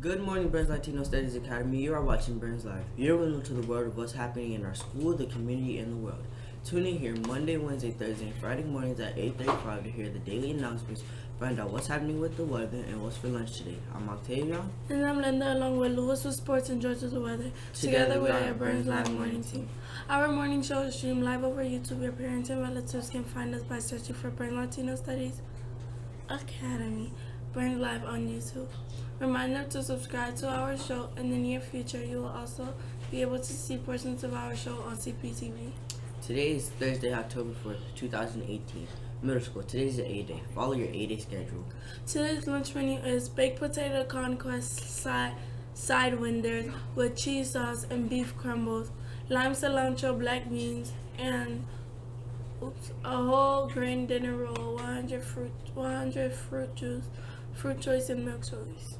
Good morning, Burns Latino Studies Academy. You are watching Burns Live. You're new to the world of what's happening in our school, the community, and the world. Tune in here Monday, Wednesday, Thursday, and Friday mornings at 8:35 to hear the daily announcements, find out what's happening with the weather, and what's for lunch today. I'm Octavia. And I'm Linda, along with Lewis with sports and George with the weather. Together we are Burns Live Morning Team. Our morning show is streamed live over YouTube. Your parents and relatives can find us by searching for Burns Latino Studies Academy, Burns Live on YouTube. Reminder to subscribe to our show. In the near future, you will also be able to see portions of our show on CPTV. Today is Thursday, October 4th, 2018. Middle school. Today's the A day. Follow your A day schedule. Today's lunch menu is baked potato conquest sidewinders with cheese sauce and beef crumbles, lime cilantro, black beans, and a whole grain dinner roll, 100 fruit juice, fruit choice, and milk choice.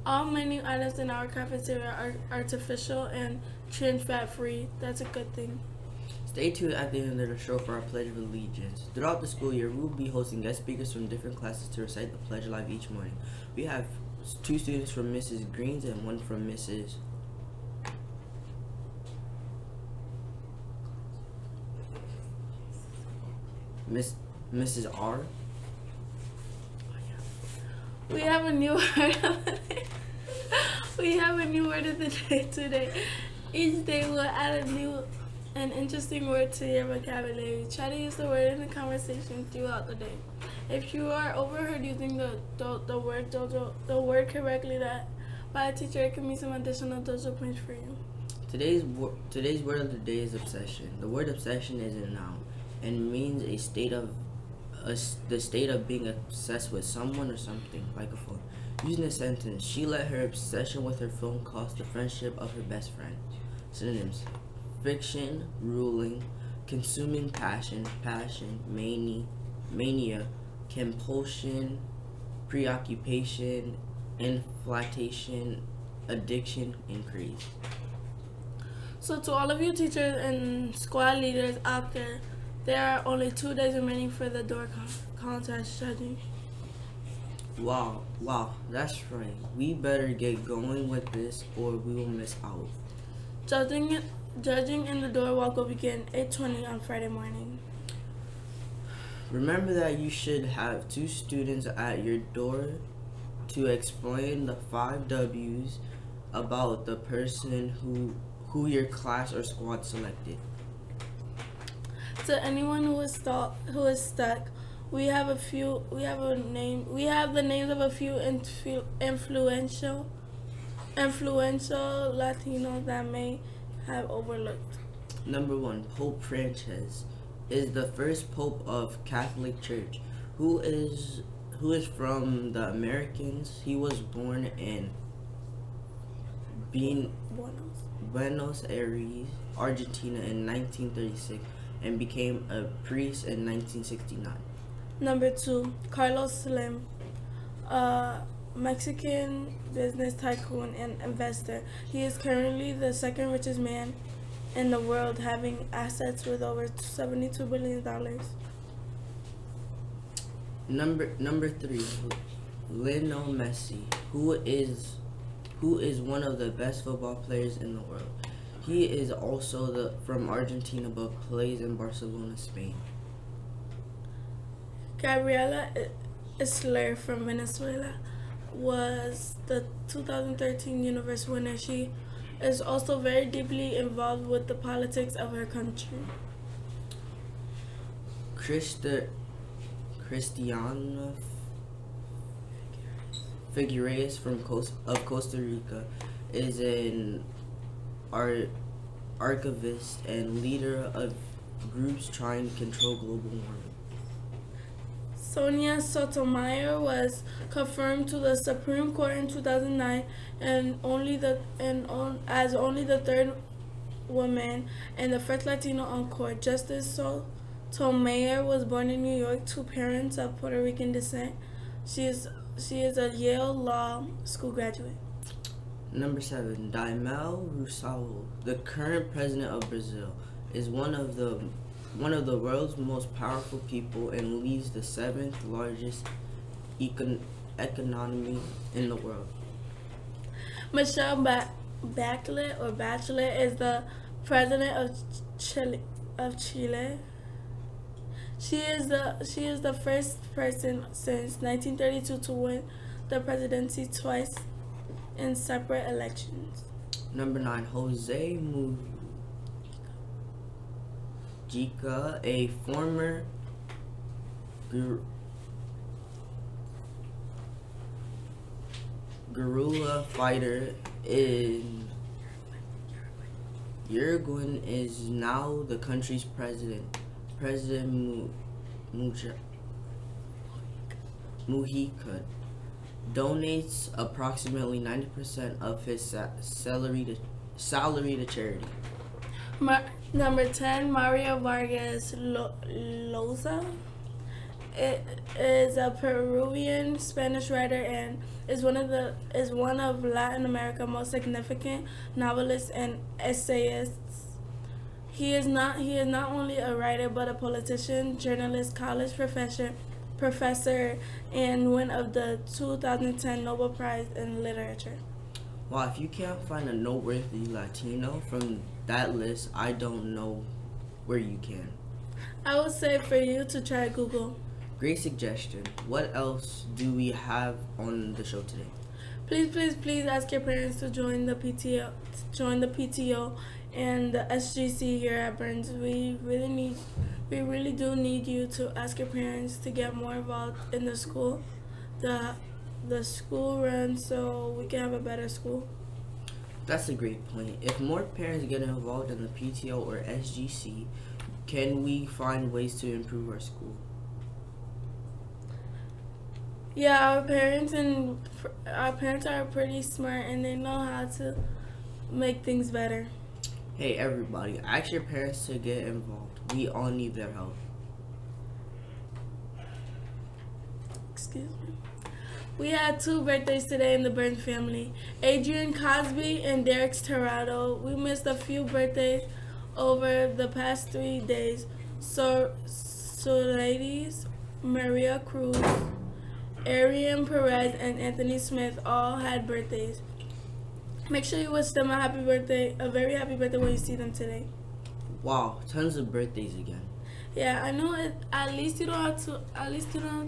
All menu items in our cafeteria are artificial and trans fat free. That's a good thing. Stay tuned at the end of the show for our Pledge of Allegiance. Throughout the school year, we will be hosting guest speakers from different classes to recite the Pledge live each morning. We have 2 students from Mrs. Green's and 1 from Mrs. R. We have a new word of the day. We have a new word of the day today. Each day we'll add a new and interesting word to your vocabulary. Try to use the word in the conversation throughout the day. If you are overheard using the word correctly by a teacher, it can mean some additional dojo points for you. Today's word of the day is obsession. The word obsession is a noun and means the state of being obsessed with someone or something, like a phone. Using a sentence, she let her obsession with her phone cost the friendship of her best friend. Synonyms: fiction, ruling, consuming passion, mania, compulsion, preoccupation, inflation, addiction, and craze. So to all of you teachers and squad leaders out there, there are only 2 days remaining for the door contest judging. Wow, that's right. We better get going with this or we will miss out. Judging in the door walk will begin 8:20 on Friday morning. Remember that you should have 2 students at your door to explain the 5 W's about the person who your class or squad selected. To anyone who is stuck, we have the names of a few influential Latinos that may have overlooked. Number 1, Pope Francis is the first Pope of Catholic Church, who is from the Americans. He was born in Buenos Aires, Argentina in 1936 and became a priest in 1969. Number 2, Carlos Slim, a Mexican business tycoon and investor. He is currently the 2nd richest man in the world, having assets worth over $72 billion. Number 3, Lionel Messi, who is one of the best football players in the world. He is also from Argentina but plays in Barcelona, Spain. Gabriela Isler from Venezuela was the 2013 Universe winner. She is also very deeply involved with the politics of her country. Cristiano Figueres of Costa Rica is an archivist and leader of groups trying to control global warming. Sonia Sotomayor was confirmed to the Supreme Court in 2009 as only the 3rd woman and the first Latino on court. Justice Sotomayor was born in New York to parents of Puerto Rican descent. She is a Yale Law School graduate. Number 7, Dilma Rousseff, the current president of Brazil, is one of the world's most powerful people and leads the 7th largest economy in the world. Bachelet is the president of Chile. She is the first person since 1932 to win the presidency twice in separate elections. Number 9, Jose Mujica, a former guerrilla fighter in Uruguay, is now the country's president. President Mujica donates approximately 90% of his salary to charity. Number 10, Mario Vargas Llosa. It is a Peruvian Spanish writer and is one of Latin America's most significant novelists and essayists. He is not only a writer but a politician, journalist, college professor, and winner of the 2010 Nobel Prize in Literature. Wow, if you can't find a noteworthy Latino from that list, I don't know where you can. I would say for you to try Google. Great suggestion. What else do we have on the show today? Please ask your parents to join the PTO and the SGC here at Burns. We really do need you to ask your parents to get more involved in the school. The school run so we can have a better school. That's a great point. If more parents get involved in the PTO or SGC, can we find ways to improve our school? Yeah, our parents are pretty smart and they know how to make things better. Hey everybody, ask your parents to get involved. We all need their help. Excuse me. We had 2 birthdays today in the Burns family. Adrian Cosby and Derek Tirado. We missed a few birthdays over the past 3 days. So ladies, Maria Cruz, Arian Perez, and Anthony Smith all had birthdays. Make sure you wish them a very happy birthday when you see them today. Wow, tons of birthdays again. Yeah, I know it. At least you don't have to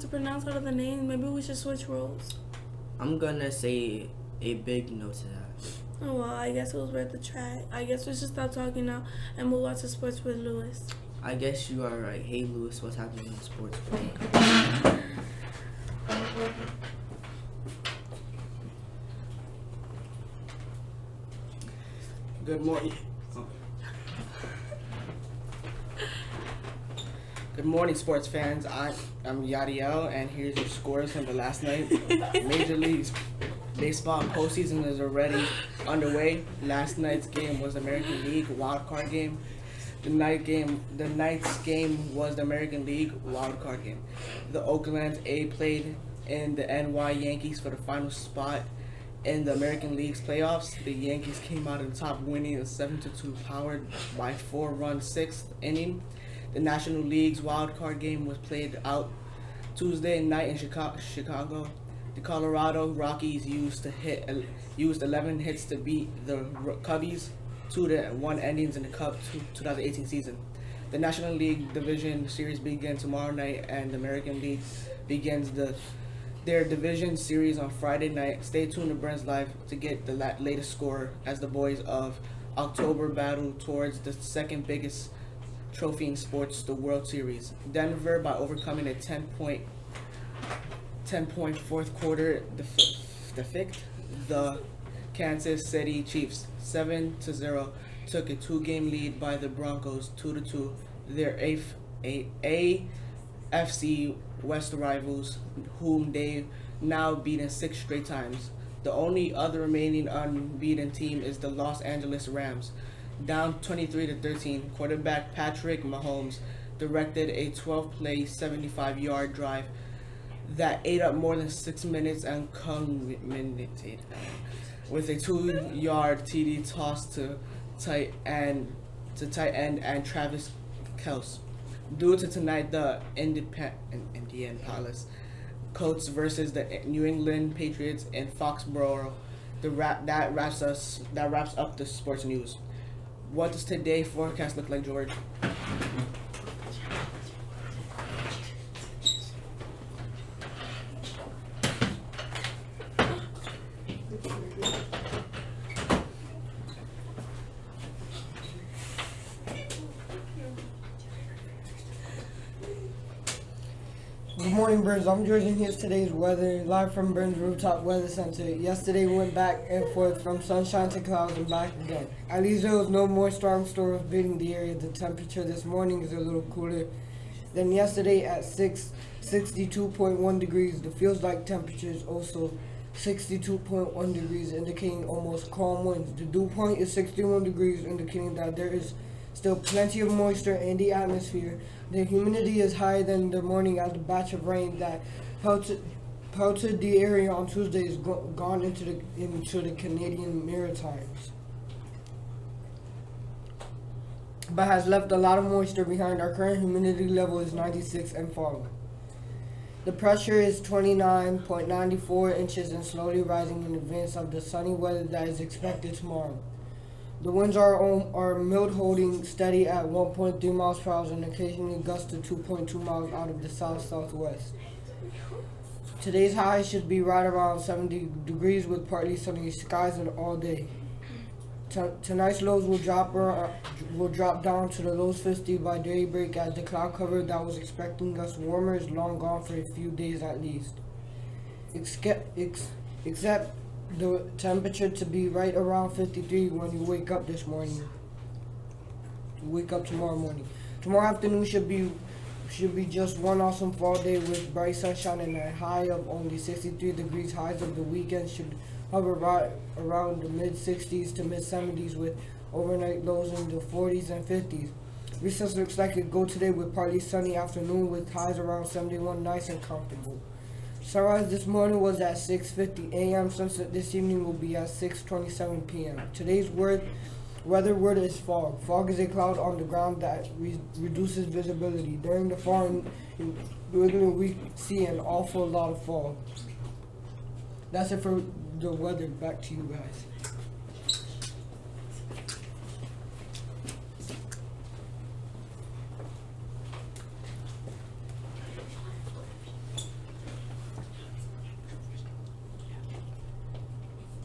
pronounce all of the names. Maybe we should switch roles. I'm gonna say a big no to that. Oh well, I guess it was worth a try. I guess we should stop talking now and move on to sports with Lewis. I guess you are right. Hey Lewis, what's happening in sports? Good morning. Good morning, sports fans. I'm Yadiel, and here's your scores from the last night. Major League Baseball postseason is already underway. Last night's game was the American League wild card game. The night's game was the American League wild card game. The Oakland A played in the NY Yankees for the final spot in the American League's playoffs. The Yankees came out on top, winning a 7-2 powered by 4-run 6th inning. The National League's wild card game was played out Tuesday night in Chicago. The Colorado Rockies used 11 hits to beat the Cubbies 2-1 endings in the Cubs 2018 season. The National League Division Series begins tomorrow night, and the American League begins their division series on Friday night. Stay tuned to Burns Live to get the latest score as the boys of October battle towards the second biggest trophy in sports, the World Series. Denver, by overcoming a 10-point fourth quarter deficit, the Kansas City Chiefs 7-0 took a 2-game lead by the Broncos 2-2. Their AFC West rivals, whom they've now beaten 6 straight times. The only other remaining unbeaten team is the Los Angeles Rams. Down 23-13, quarterback Patrick Mahomes directed a 12-play, 75-yard drive that ate up more than 6 minutes and culminated with a 2-yard TD toss to tight end and Travis Kelce. Due to tonight, the Indianapolis Colts versus the New England Patriots in Foxborough, that wraps up the sports news. What does today's forecast look like, George? Good morning, Burns. I'm George, and here's today's weather, live from Burns Rooftop Weather Center. Yesterday we went back and forth from sunshine to clouds and back again. At least there was no more storm storms beating the area. The temperature this morning is a little cooler than yesterday at 62.1 degrees. The feels like temperature is also 62.1 degrees, indicating almost calm winds. The dew point is 61 degrees, indicating that there is still plenty of moisture in the atmosphere. The humidity is higher than the morning as the batch of rain that pelted the area on Tuesday is gone into the Canadian Maritimes, but has left a lot of moisture behind. Our current humidity level is 96 and falling. The pressure is 29.94 inches and slowly rising in advance of the sunny weather that is expected tomorrow. The winds are mild, holding steady at 1.3 miles per hour and occasionally gust to 2.2 miles out of the south-southwest. Today's high should be right around 70 degrees with partly sunny skies all day. Tonight's lows will drop down to the lows 50 by daybreak, as the cloud cover that was expecting us warmer is long gone for a few days at least. Except the temperature to be right around 53 when you wake up this morning. Tomorrow morning. Tomorrow afternoon should be just one awesome fall day with bright sunshine and a high of only 63 degrees. Highs of the weekend should hover around the mid-60s to mid-70s with overnight lows in the 40s and 50s. Recess looks like it go today with partly sunny afternoon with highs around 71, nice and comfortable. Sunrise this morning was at 6:50 a.m. Sunset this evening will be at 6:27 p.m. Today's weather word is fog. Fog is a cloud on the ground that reduces visibility. During the fall in New England, we see an awful lot of fog. That's it for the weather. Back to you guys.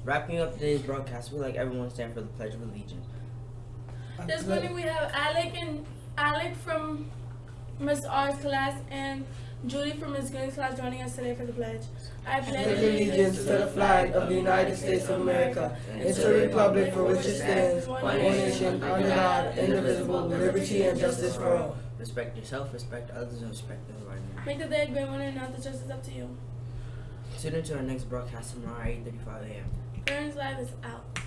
Wrapping up today's broadcast, we'd like everyone to stand for the Pledge of Allegiance. This morning we have Alec from Ms. R's class and Julie from Ms. Green's class joining us today for the pledge. I pledge Allegiance to the flag of the United States of America and to the republic for which it stands, one nation, under God, indivisible, with liberty and justice for all. Respect yourself, respect others, and respect the environment. Make the day a great one, and now the justice is up to you. Tune in to our next broadcast tomorrow at 8:35 a.m. Burns Live is out.